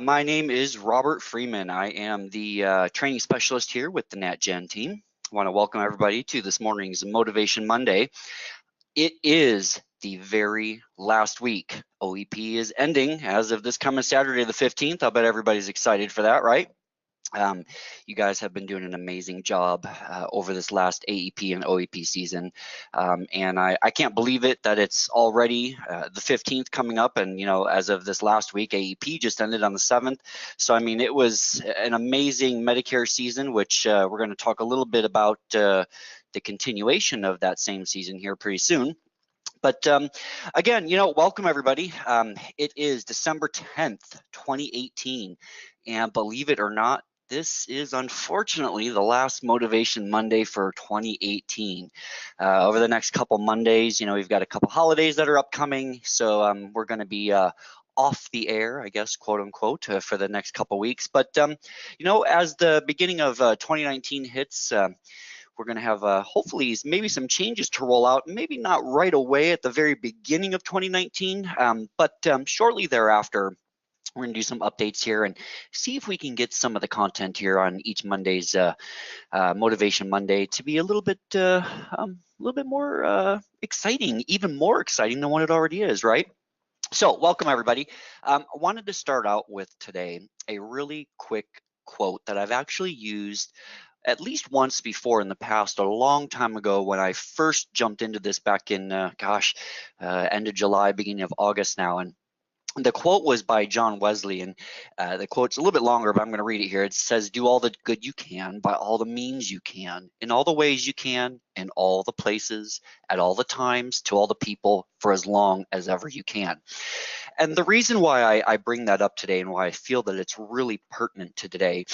My name is Robert Freeman. I am the training specialist here with the NatGen team. I want to welcome everybody to this morning's Motivation Monday. It is the very last week. OEP is ending as of this coming Saturday, the 15th. I'll bet everybody's excited for that, right? You guys have been doing an amazing job over this last AEP and OEP season, and I can't believe it that it's already the 15th coming up, and as of this last week, AEP just ended on the 7th. So I mean, it was an amazing Medicare season, which we're going to talk a little bit about the continuation of that same season here pretty soon. But again, welcome everybody. It is December 10th, 2018, and believe it or not, this is unfortunately the last Motivation Monday for 2018. Over the next couple Mondays, we've got a couple holidays that are upcoming, so we're going to be off the air, I guess, quote unquote, for the next couple weeks. But as the beginning of 2019 hits, we're going to have hopefully maybe some changes to roll out, maybe not right away at the very beginning of 2019, but shortly thereafter. We're going to do some updates here and see if we can get some of the content here on each Monday's Motivation Monday to be a little bit more exciting, even more exciting than what it already is, right? So welcome everybody. I wanted to start out with today a really quick quote that I've actually used at least once before in the past, a long time ago when I first jumped into this back in, end of July, beginning of August now. And the quote was by John Wesley, and the quote's a little bit longer, but I'm going to read it here. It says, "Do all the good you can by all the means you can, in all the ways you can, in all the places, at all the times, to all the people, for as long as ever you can." And the reason why I bring that up today and why I feel that it's really pertinent to today,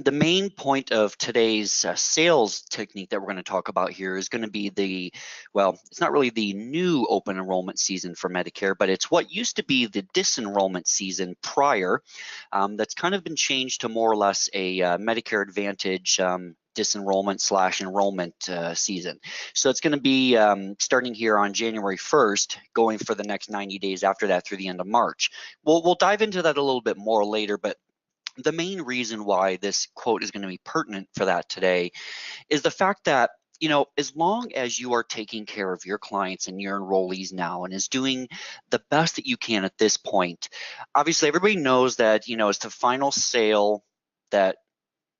the main point of today's sales technique that we're going to talk about here is going to be it's not really the new open enrollment season for Medicare, but it's what used to be the disenrollment season prior. That's kind of been changed to more or less a Medicare Advantage disenrollment / enrollment season. So it's going to be starting here on January 1st, going for the next 90 days after that through the end of March. We'll dive into that a little bit more later, but the main reason why this quote is going to be pertinent for that today is the fact that, as long as you are taking care of your clients and your enrollees now and is doing the best that you can at this point, obviously everybody knows that, it's the final sale that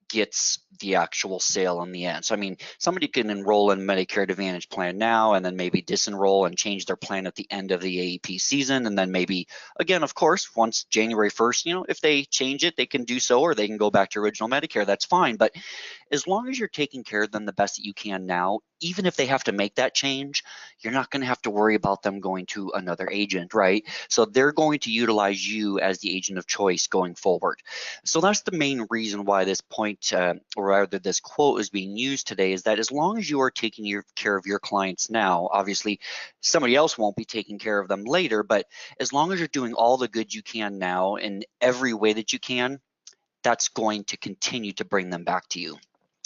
gets the actual sale in the end. So I mean, somebody can enroll in Medicare Advantage plan now and then maybe disenroll and change their plan at the end of the AEP season, and then maybe again, of course, once January 1st, if they change it, they can do so, or they can go back to original Medicare. That's fine. But as long as you're taking care of them the best that you can now, even if they have to make that change, you're not going to have to worry about them going to another agent, right? So they're going to utilize you as the agent of choice going forward. So that's the main reason why this point, or rather this quote, is being used today, is that as long as you are taking care of your clients now, obviously somebody else won't be taking care of them later, but as long as you're doing all the good you can now in every way that you can, that's going to continue to bring them back to you.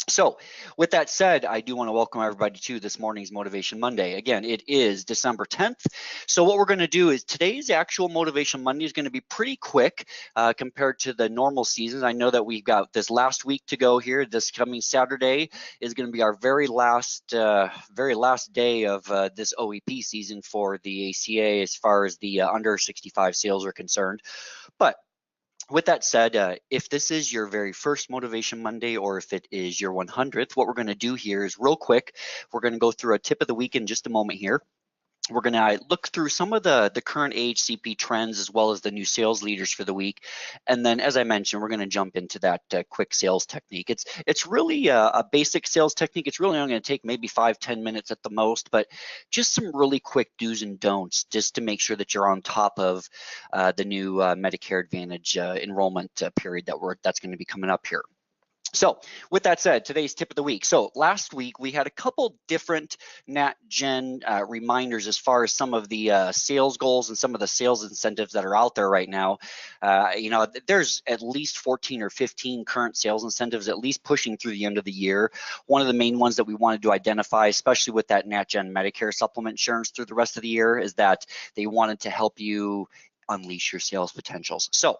So with that said, I do want to welcome everybody to this morning's Motivation Monday. Again, it is December 10th. So what we're going to do is today's actual Motivation Monday is going to be pretty quick compared to the normal season. I know that we've got this last week to go here. This coming Saturday is going to be our very last day of this OEP season for the ACA as far as the under 65 sales are concerned. But with that said, if this is your very first Motivation Monday, or if it is your 100th, what we're going to do here is real quick, we're going to go through a tip of the week in just a moment here. We're going to look through some of the current AHCP trends as well as the new sales leaders for the week. And then, as I mentioned, we're going to jump into that quick sales technique. It's really a basic sales technique. It's really only going to take maybe 5-10 minutes at the most, but just some really quick do's and don'ts just to make sure that you're on top of the new Medicare Advantage enrollment period that's going to be coming up here. So with that said, today's tip of the week. So last week we had a couple different NatGen reminders as far as some of the sales goals and some of the sales incentives that are out there right now. There's at least 14 or 15 current sales incentives, at least pushing through the end of the year. One of the main ones that we wanted to identify, especially with that NatGen Medicare supplement insurance through the rest of the year, is that they wanted to help you unleash your sales potentials. So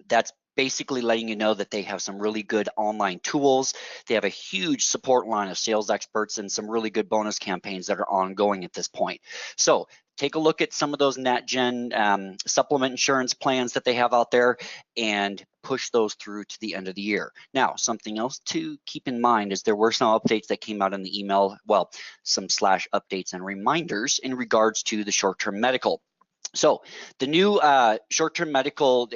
That's basically letting you know that they have some really good online tools. They have a huge support line of sales experts and some really good bonus campaigns that are ongoing at this point. So take a look at some of those NatGen supplement insurance plans that they have out there and push those through to the end of the year. Now, something else to keep in mind is there were some updates that came out in the email, well, some slash updates and reminders in regards to the short-term medical. So the new short-term medical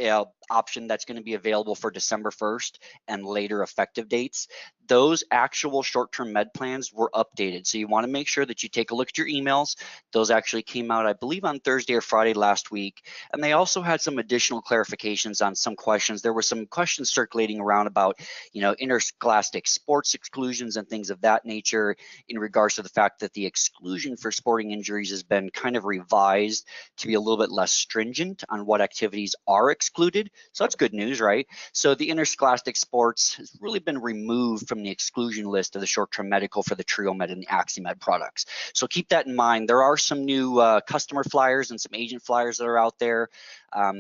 option that's going to be available for December 1st and later effective dates, those actual short-term med plans were updated. So you want to make sure that you take a look at your emails. Those actually came out, I believe, on Thursday or Friday last week. And they also had some additional clarifications on some questions. There were some questions circulating around about, interscholastic sports exclusions and things of that nature in regards to the fact that the exclusion for sporting injuries has been kind of revised to be a little bit less stringent on what activities are excluded. So that's good news, right? So the interscholastic sports has really been removed from the exclusion list of the short-term medical for the TrioMed and the AHCP products. So keep that in mind. There are some new customer flyers and some agent flyers that are out there.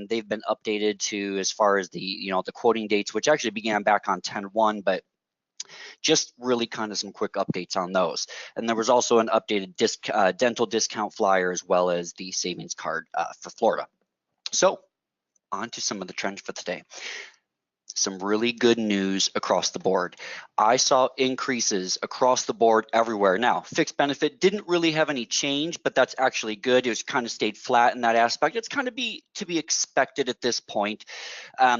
They've been updated to as far as the quoting dates, which actually began back on 10/1, but just really kind of some quick updates on those. And there was also an updated dental discount flyer as well as the savings card for Florida. So on to some of the trends for today. Some really good news across the board. I saw increases across the board everywhere. Now, fixed benefit didn't really have any change, but that's actually good. It was kind of stayed flat in that aspect. It's kind of to be expected at this point.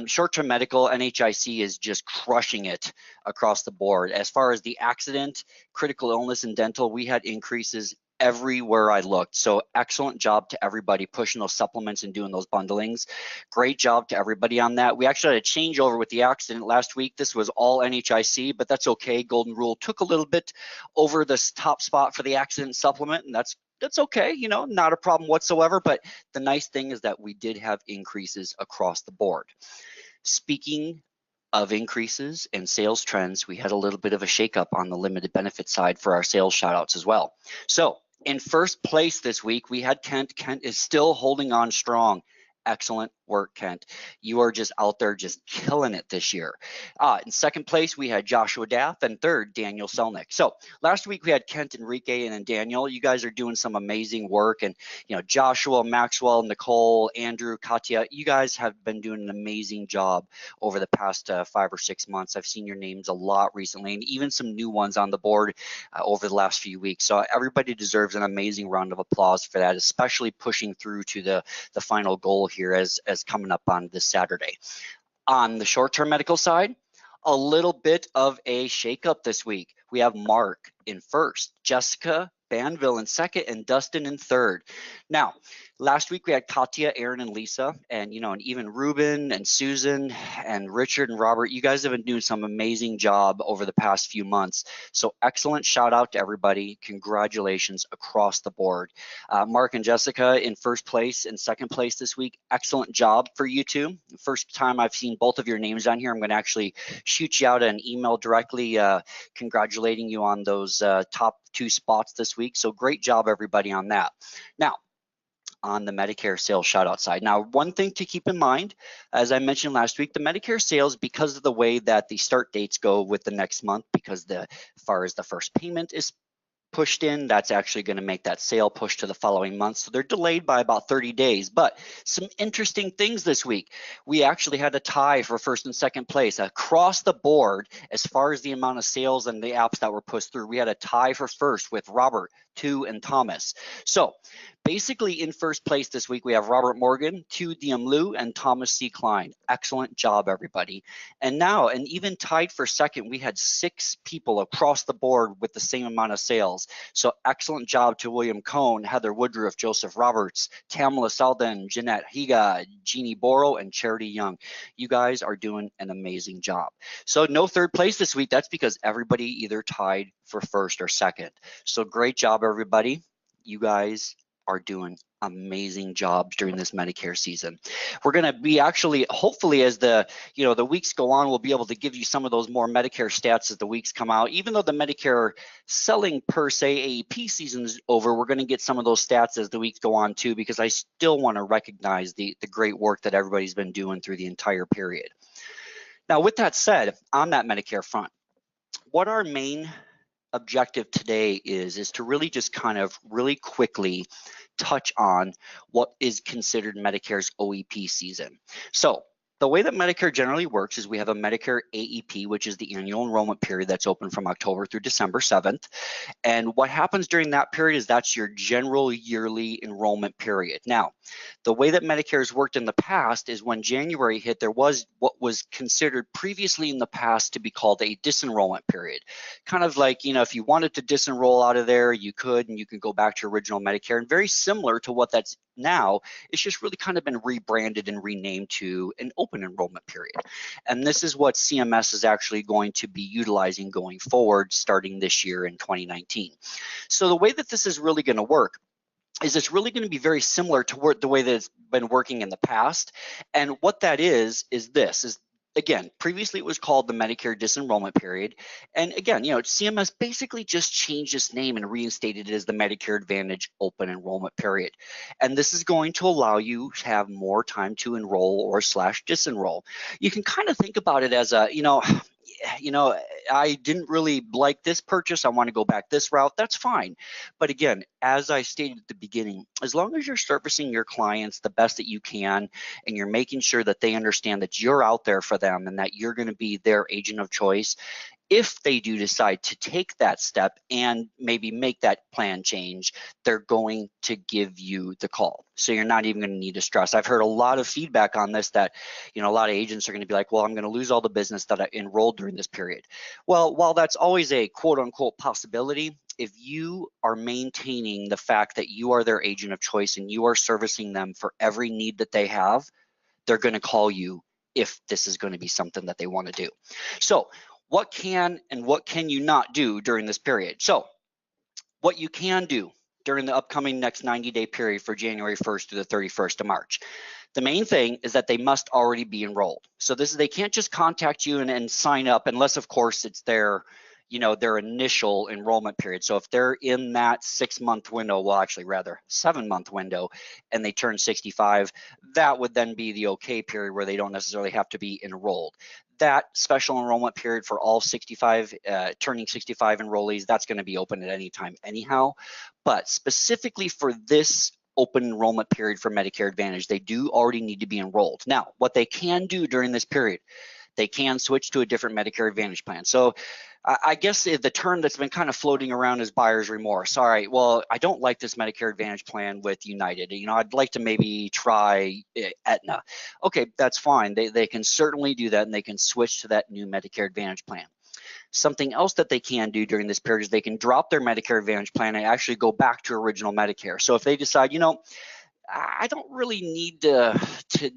Short-term medical, NHIC is just crushing it across the board. As far as the accident, critical illness, and dental, we had increases everywhere I looked. So excellent job to everybody pushing those supplements and doing those bundlings. Great job to everybody on that. We actually had a changeover with the accident last week. This was all NHIC, but that's okay. Golden Rule took a little bit over this top spot for the accident supplement, and that's okay, not a problem whatsoever. But the nice thing is that we did have increases across the board. Speaking of increases and sales trends, we had a little bit of a shakeup on the limited benefit side for our sales shoutouts as well. So in first place this week, we had Kent. Kent is still holding on strong. Excellent work, Kent. You are just out there just killing it this year. In second place, we had Joshua Daff, and third, Daniel Selnick. So last week we had Kent, Enrique, and then Daniel. You guys are doing some amazing work. And, Joshua, Maxwell, Nicole, Andrew, Katya, you guys have been doing an amazing job over the past 5 or 6 months. I've seen your names a lot recently, and even some new ones on the board over the last few weeks. So everybody deserves an amazing round of applause for that, especially pushing through to the final goal here as coming up on this Saturday. On the short-term medical side, a little bit of a shakeup this week. We have Mark in first, Jessica Banville in second, and Dustin in third. Now, last week we had Katya, Aaron, and Lisa, and and even Ruben and Susan and Richard and Robert. You guys have been doing some amazing job over the past few months. So excellent shout out to everybody. Congratulations across the board. Mark and Jessica in first place and second place this week. Excellent job for you two. First time I've seen both of your names on here. I'm going to actually shoot you out an email directly congratulating you on those top 2 spots this week. So great job, everybody, on that. Now, on the Medicare sales shout out side. Now, one thing to keep in mind, as I mentioned last week, the Medicare sales, because of the way that the start dates go with the next month, because as far as the first payment is pushed in, that's actually going to make that sale push to the following month. So they're delayed by about 30 days. But some interesting things this week. We actually had a tie for first and second place across the board as far as the amount of sales and the apps that were pushed through. We had a tie for first with Robert, 2, and Thomas. So basically in first place this week, we have Robert Morgan, 2 DM Liu, and Thomas C. Klein. Excellent job, everybody. And now, and even tied for second, we had 6 people across the board with the same amount of sales. So excellent job to William Cohn, Heather Woodruff, Joseph Roberts, Tamala Selden, Jeanette Higa, Jeannie Borrow, and Charity Young. You guys are doing an amazing job. So no third place this week. That's because everybody either tied for first or second. So great job, everybody. You guys are doing amazing jobs during this Medicare season. We're going to be actually, hopefully, as the the weeks go on, we'll be able to give you some of those more Medicare stats as the weeks come out. Even though the Medicare selling per se AEP season is over, we're going to get some of those stats as the weeks go on too, because I still want to recognize the great work that everybody's been doing through the entire period. Now, with that said, on that Medicare front, what our main objective today is to really just kind of really quickly touch on what is considered Medicare's OEP season. So the way that Medicare generally works is we have a Medicare AEP, which is the annual enrollment period that's open from October through December 7th. And what happens during that period is that's your general yearly enrollment period. Now, the way that Medicare has worked in the past is when January hit, there was what was considered previously in the past to be called a disenrollment period. Kind of like, if you wanted to disenroll out of there, you could, and you can go back to original Medicare. And very similar to what that's now, it's just really kind of been rebranded and renamed to an open enrollment period. And this is what CMS is actually going to be utilizing going forward starting this year in 2019. So the way that this is really going to work is it's really going to be very similar to the way that it's been working in the past. And what that is this. Again, previously it was called the Medicare disenrollment period. And again, CMS basically just changed its name and reinstated it as the Medicare Advantage open enrollment period. And this is going to allow you to have more time to enroll or /disenroll. You can kind of think about it as a, I didn't really like this purchase, I want to go back this route, that's fine. But again, as I stated at the beginning, as long as you're servicing your clients the best that you can, and you're making sure that they understand that you're out there for them and that you're going to be their agent of choice, if they do decide to take that step and maybe make that plan change, they're going to give you the call. So you're not even going to need to stress. I've heard a lot of feedback on this that, a lot of agents are going to be like, well, I'm going to lose all the business that I enrolled during this period. Well, while that's always a quote unquote possibility, if you are maintaining the fact that you are their agent of choice and you are servicing them for every need that they have, they're going to call you if this is going to be something that they want to do. So what can and what can you not do during this period? So what you can do during the upcoming next 90-day period for January 1st to the 31st of March. The main thing is that they must already be enrolled. So they can't just contact you and sign up unless, of course, it's their initial enrollment period. So if they're in that 6-month window, well, actually rather 7-month window, and they turn 65, that would then be the okay period where they don't necessarily have to be enrolled. That special enrollment period for all turning 65 enrollees, that's going to be open at any time anyhow. But specifically for this open enrollment period for Medicare Advantage, they do already need to be enrolled. Now, what they can do during this period, they can switch to a different Medicare Advantage plan. So I guess the term that's been kind of floating around is buyer's remorse. All right, well, I don't like this Medicare Advantage plan with United. I'd like to maybe try Aetna. Okay, that's fine. They can certainly do that, and they can switch to that new Medicare Advantage plan. Something else that they can do during this period is they can drop their Medicare Advantage plan and actually go back to original Medicare. So if they decide, I don't really need to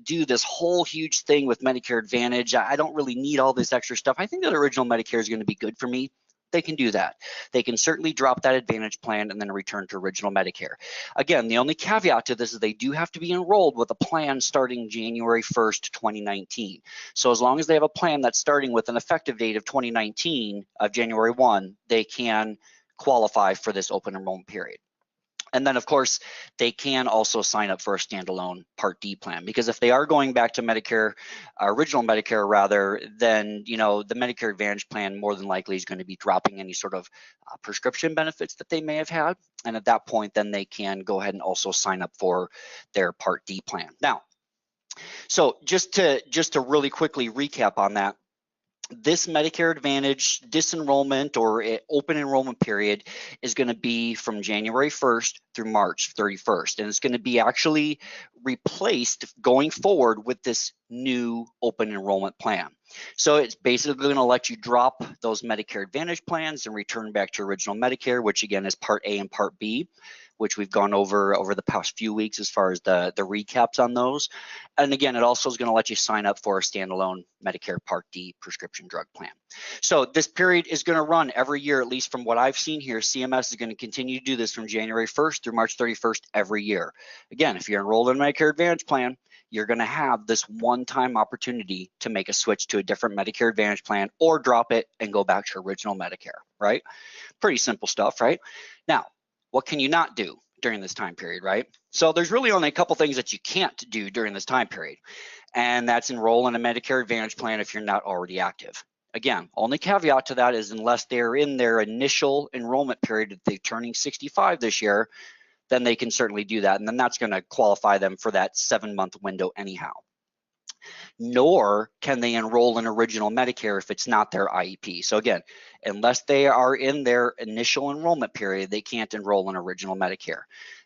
do this whole huge thing with Medicare Advantage. I don't really need all this extra stuff. I think that original Medicare is going to be good for me. They can do that. They can certainly drop that Advantage plan and then return to original Medicare. Again, the only caveat to this is they do have to be enrolled with a plan starting January 1st, 2019. So as long as they have a plan that's starting with an effective date of 2019 of January 1, they can qualify for this open enrollment period. And then, of course, they can also sign up for a standalone Part D plan, because if they are going back to Medicare, original Medicare rather, then the Medicare Advantage plan more than likely is going to be dropping any sort of prescription benefits that they may have had. And at that point, then they can go ahead and also sign up for their Part D plan. Now, so just to really quickly recap on that, this Medicare Advantage disenrollment or open enrollment period is going to be from January 1st through March 31st. And it's going to be actually replaced going forward with this new open enrollment plan. So it's basically going to let you drop those Medicare Advantage plans and return back to original Medicare, which again is Part A and Part B. which we've gone over the past few weeks as far as the recaps on those. And again, it also is going to let you sign up for a standalone Medicare Part D prescription drug plan. So this period is going to run every year, at least from what I've seen here. CMS is going to continue to do this from January 1st through March 31st every year. Again, if you're enrolled in a Medicare Advantage plan, you're going to have this one-time opportunity to make a switch to a different Medicare Advantage plan or drop it and go back to original Medicare, right? Pretty simple stuff, right? Now, what can you not do during this time period, right? So there's really only a couple things that you can't do during this time period, and that's enroll in a Medicare Advantage plan if you're not already active. Again, only caveat to that is unless they're in their initial enrollment period, if they're turning 65 this year, then they can certainly do that. And then that's going to qualify them for that 7-month window anyhow. Nor can they enroll in original Medicare if it's not their IEP. So again, unless they are in their initial enrollment period, they can't enroll in original Medicare.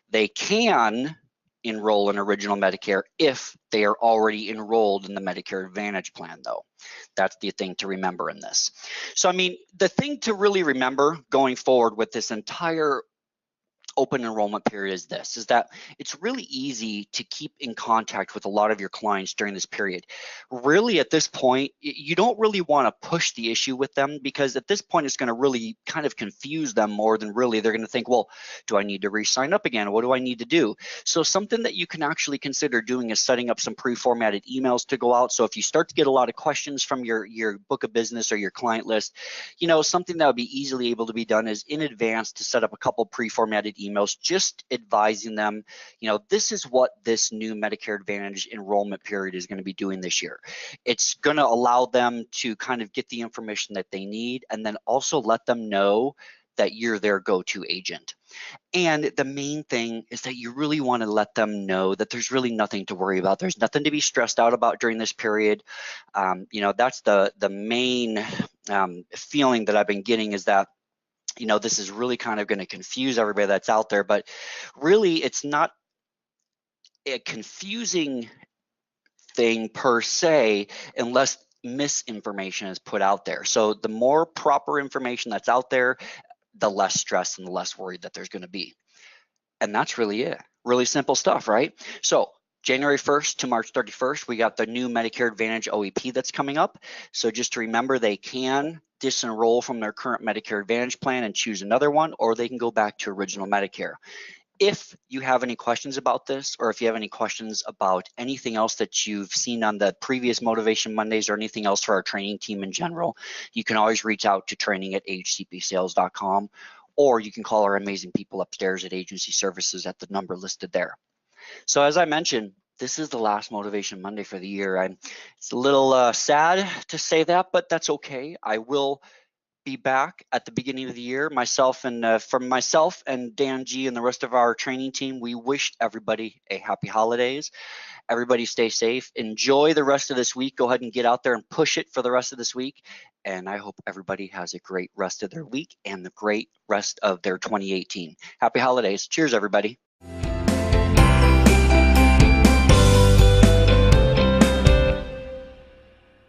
They can enroll in original Medicare if they are already enrolled in the Medicare Advantage plan, though. That's the thing to remember in this. So, I mean, the thing to really remember going forward with this entire open enrollment period is that it's really easy to keep in contact with a lot of your clients during this period. Really, at this point, you don't really want to push the issue with them, because at this point, it's going to really kind of confuse them more than really they're going to think, well, do I need to re-sign up again? What do I need to do? So something that you can actually consider doing is setting up some pre-formatted emails to go out. So if you start to get a lot of questions from your book of business or your client list, you know, something that would be easily able to be done is in advance to set up a couple pre-formatted emails just advising them, you know, this is what this new Medicare Advantage enrollment period is going to be doing this year. It's going to allow them to kind of get the information that they need, and then also let them know that you're their go-to agent. And the main thing is that you really want to let them know that there's really nothing to worry about. There's nothing to be stressed out about during this period. You know, that's the main feeling that I've been getting, is that, you know, this is really kind of going to confuse everybody that's out there, but really it's not a confusing thing per se unless misinformation is put out there. So the more proper information that's out there, the less stress and the less worried that there's going to be. And that's really it. Really simple stuff, right? So January 1st to March 31st, we got the new Medicare Advantage OEP that's coming up. So just to remember, they can disenroll from their current Medicare Advantage plan and choose another one, or they can go back to original Medicare. If you have any questions about this, or if you have any questions about anything else that you've seen on the previous Motivation Mondays or anything else for our training team in general, you can always reach out to training@ahcpsales.com, or you can call our amazing people upstairs at Agency Services at the number listed there. So as I mentioned, this is the last Motivation Monday for the year. It's a little sad to say that, but that's okay. I will be back at the beginning of the year. From myself and Dan G and the rest of our training team, we wish everybody a happy holidays. Everybody stay safe. Enjoy the rest of this week. Go ahead and get out there and push it for the rest of this week. And I hope everybody has a great rest of their week and the great rest of their 2018. Happy holidays. Cheers, everybody.